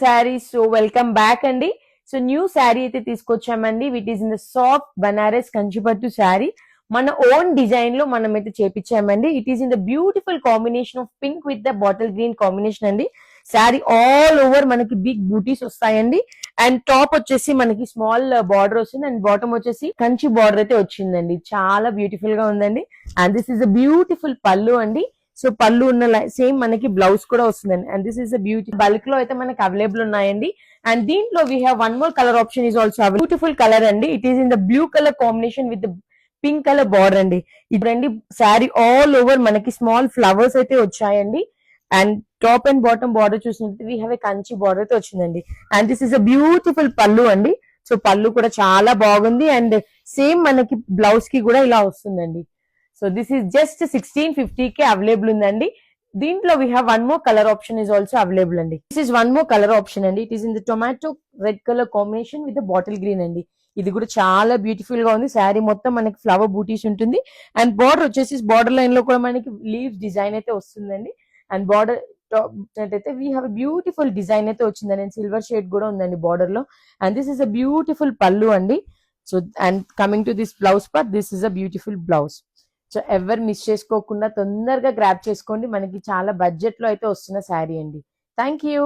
Sari. So welcome back అండి. So new sari అయితే తీసుకొచ్చామండి. It is in the soft Banaras Kanchipattu sari. మన ఓన్ డిజైన్ లో మనం అయితే చేపించామండి. It is in the beautiful combination of pink with the bottle green combination అండి. శారీ ఆల్ ఓవర్ మనకి బిగ్ బూటీస్ వస్తాయండి. అండ్ టాప్ వచ్చేసి మనకి స్మాల్ బార్డర్ వస్తుంది. అండ్ బాటమ్ వచ్చేసి కంచి బార్డర్ అయితే వచ్చిందండి. చాలా బ్యూటిఫుల్ గా ఉందండి. And this is a beautiful pallu అండి. సో పళ్ళు ఉన్న సేమ్ మనకి బ్లౌజ్ కూడా వస్తుందండి. And this is a beauty bulk లో అయితే మనకి అవైలబుల్ ఉన్నాయండి. అండ్ దీంట్లో we have one more colour option is also beautiful colour అండి. It is in the blue colour combination with pink colour border అండి. ఇప్పుడండి శారీ ఆల్ ఓవర్ మనకి small flowers అయితే వచ్చాయండి. And top and bottom border చూసినట్టు we have a Kanchi border అయితే వచ్చిందండి. And this is a beautiful pallu అండి. సో పళ్ళు కూడా చాలా బాగుంది. అండ్ సేమ్ మనకి బ్లౌజ్ కి కూడా ఇలా వస్తుందండి. సో దిస్ ఈస్ జస్ట్ 1650 కి అవైలబుల్ ఉందండి. దీంట్లో we have one more colour option is also available అండి. This is one more colour option అండి. It is in the tomato red colour combination with bottle green అండి. ఇది కూడా చాలా beautiful గా ఉంది. శారీ మొత్తం మనకి ఫ్లవర్ బూటీస్ ఉంటుంది. అండ్ బార్డర్ వచ్చేసి బార్డర్ లైన్ లో కూడా మనకి లీవ్స్ డిజైన్ అయితే వస్తుందండి. అండ్ బార్డర్ అయితే వీ హ్యావ్ బ్యూటిఫుల్ డిజైన్ అయితే వచ్చిందండి. అండ్ సిల్వర్ షేడ్ కూడా ఉందండి బార్డర్ లో. And this is a beautiful pallu అండి. So and coming to this blouse part, this is a beautiful blouse. So ఎవరు మిస్ చేసుకోకుండా తొందరగా గ్రాప్ చేసుకోండి. మనకి చాలా బడ్జెట్ లో అయితే వస్తున్న శారీ అండి. Thank you.